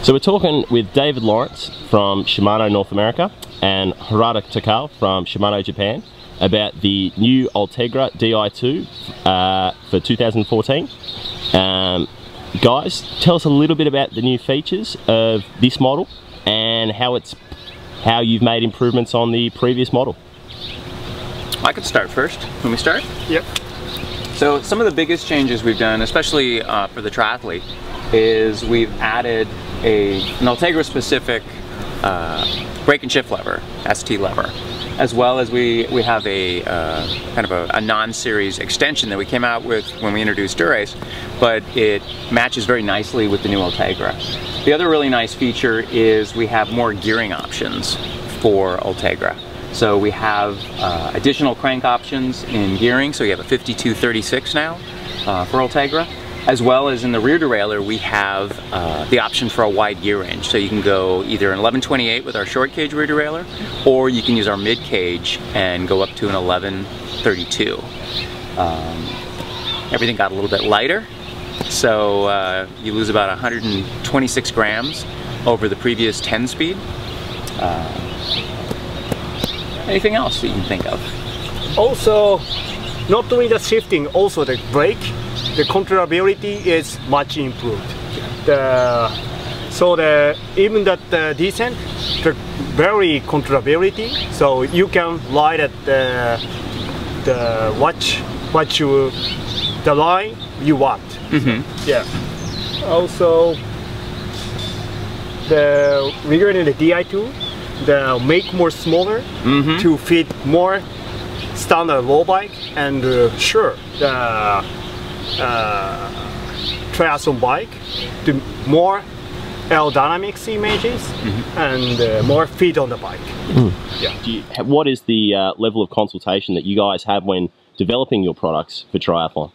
So we're talking with David Lawrence from Shimano North America and Harada Takao from Shimano Japan about the new Ultegra Di2 for 2014. Guys, tell us a little bit about the new features of this model and how you've made improvements on the previous model. I could start first. Can we start? Yep. So some of the biggest changes we've done, especially for the triathlete, is we've added an Ultegra specific brake and shift lever, ST lever, as well as we have a kind of a non-series extension that we came out with when we introduced Durace, but it matches very nicely with the new Ultegra. The other really nice feature is we have more gearing options for Ultegra. So we have additional crank options in gearing, so you have a 52-36 now for Ultegra. As well as in the rear derailleur, we have the option for a wide gear range. So you can go either an 1128 with our short cage rear derailleur, or you can use our mid cage and go up to an 1132. Everything got a little bit lighter, so you lose about 126 grams over the previous 10 speed. Anything else that you can think of? Also, not only the shifting, also the brake. The controllability is much improved. Even the descent, the very controllability. So you can ride at the line you want. Mm-hmm. Yeah. Also, regarding the Di2, the make more smaller to fit more standard low bike, and sure the triathlon bike, the more aerodynamics images and more fit on the bike. Yeah. What is the level of consultation that you guys have when developing your products for triathlon?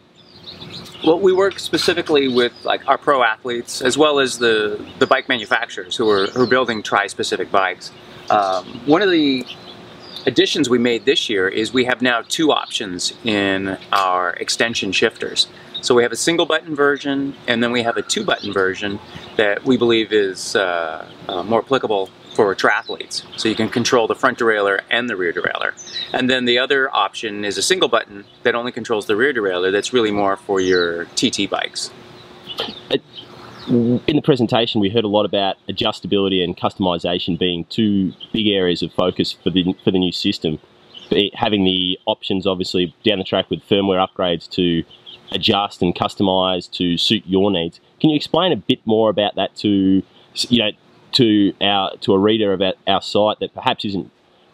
Well, we work specifically with like our pro athletes as well as the bike manufacturers who are building tri-specific bikes. One of the additions we made this year is we have now two options in our extension shifters. So we have a single button version, and then we have a two button version that we believe is more applicable for triathletes. So you can control the front derailleur and the rear derailleur. And then the other option is a single button that only controls the rear derailleur. That's really more for your TT bikes. In the presentation, we heard a lot about adjustability and customization being two big areas of focus for the new system. Having the options, obviously, down the track with firmware upgrades to adjust and customize to suit your needs. Can you explain a bit more about that to a reader of our site that perhaps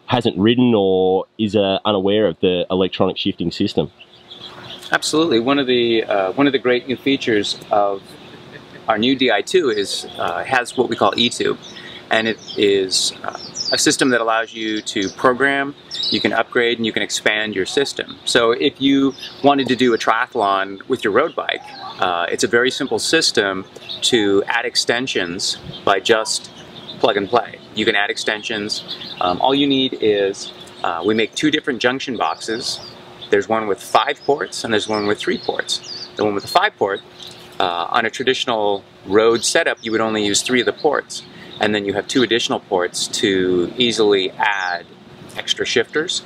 hasn't ridden or is unaware of the electronic shifting system? Absolutely. One of the great new features of our new Di2 has what we call eTube, and it is a system that allows you to program, you can upgrade, and you can expand your system. So if you wanted to do a triathlon with your road bike, it's a very simple system to add extensions by just plug and play. You can add extensions. All you need is, we make two different junction boxes. There's one with 5 ports and there's one with 3 ports. The one with the 5 port, on a traditional road setup, you would only use 3 of the ports. And then you have 2 additional ports to easily add extra shifters.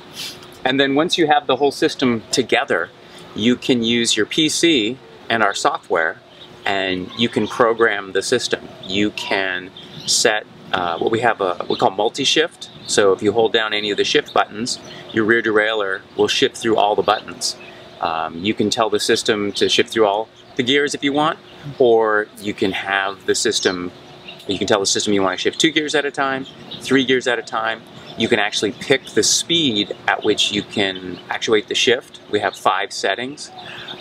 And then once you have the whole system together, you can use your PC and our software, and you can program the system. You can set what we call multi-shift. So if you hold down any of the shift buttons, your rear derailleur will shift through all the buttons. You can tell the system to shift through all the gears if you want, or you can have the system, you can tell the system you want to shift 2 gears at a time, 3 gears at a time. You can actually pick the speed at which you can actuate the shift. We have 5 settings.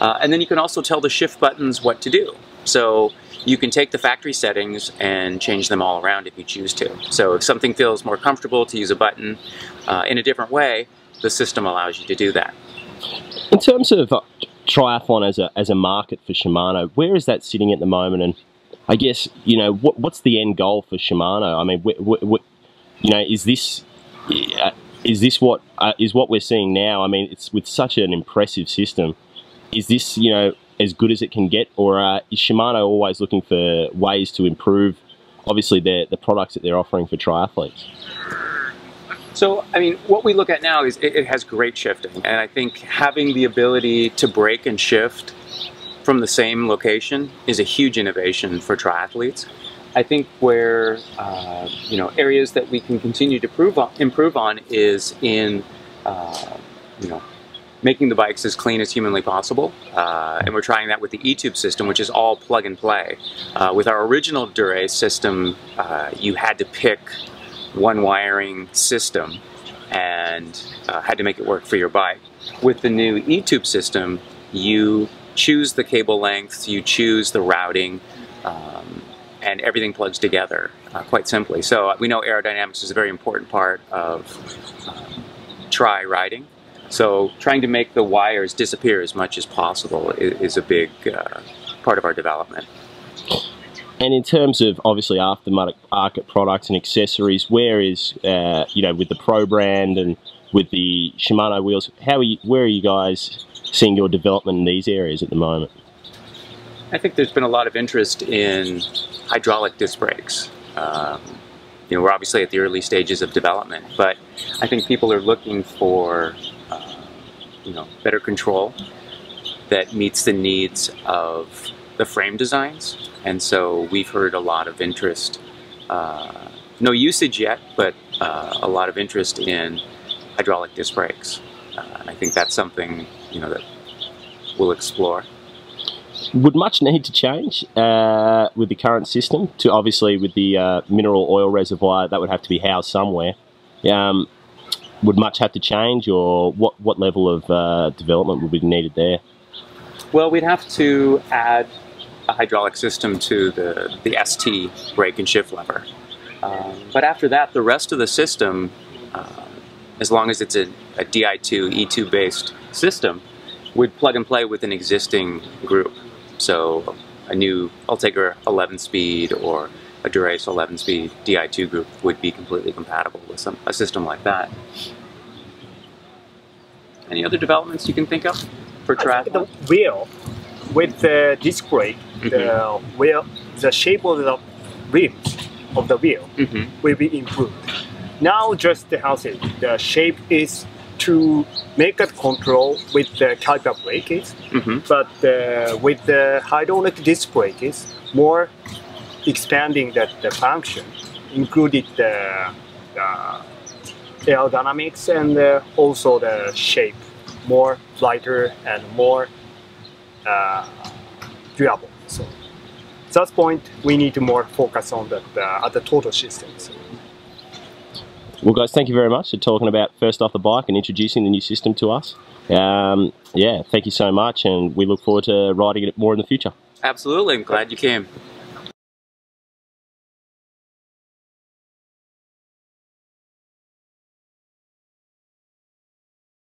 And then you can also tell the shift buttons what to do. So you can take the factory settings and change them all around if you choose to. So if something feels more comfortable to use a button in a different way, the system allows you to do that. In terms of triathlon as a market for Shimano, where is that sitting at the moment? And I guess, you know, what's the end goal for Shimano? I mean, you know, is this what we're seeing now? I mean, it's with such an impressive system. Is this, you know, as good as it can get, or is Shimano always looking for ways to improve obviously the products that they're offering for triathletes? So, I mean, what we look at now is it has great shifting, and I think having the ability to brake and shift from the same location is a huge innovation for triathletes. I think where areas that we can continue to improve on is in making the bikes as clean as humanly possible, and we're trying that with the E-Tube system, which is all plug and play. With our original Dura system, you had to pick one wiring system and had to make it work for your bike. With the new E-Tube system, you choose the cable length, you choose the routing, and everything plugs together quite simply. So we know aerodynamics is a very important part of tri-riding. So trying to make the wires disappear as much as possible is a big part of our development. And in terms of obviously aftermarket products and accessories, where is with the Pro brand and with the Shimano wheels, where are you guys seeing your development in these areas at the moment? I think there's been a lot of interest in hydraulic disc brakes. We're obviously at the early stages of development, but I think people are looking for better control that meets the needs of the frame designs. And so we've heard a lot of interest, no usage yet, but a lot of interest in hydraulic disc brakes. And I think that's something that we'll explore. Would much need to change with the current system? To obviously with the mineral oil reservoir, that would have to be housed somewhere. Would much have to change, or what level of development would be needed there? Well, we'd have to add a hydraulic system to the ST brake and shift lever. But after that, the rest of the system, as long as it's a Di2 E2 based system, would plug and play with an existing group. So a new Ultegra 11-speed or a Dura-Ace 11-speed Di2 group would be completely compatible with a system like that. Any other developments you can think of for triathlon? The wheel with the disc brake, the shape of the rims of the wheel will be improved. Now just the shape is to make it control with the caliper brakes, but with the hydraulic disc brakes, more expanding the function, included the aerodynamics and also the shape, more lighter and more durable. So at that point, we need to more focus on the total systems. Well, guys, thank you very much for talking about First Off the Bike and introducing the new system to us. Yeah, thank you so much, and we look forward to riding it more in the future. Absolutely, I'm glad you came.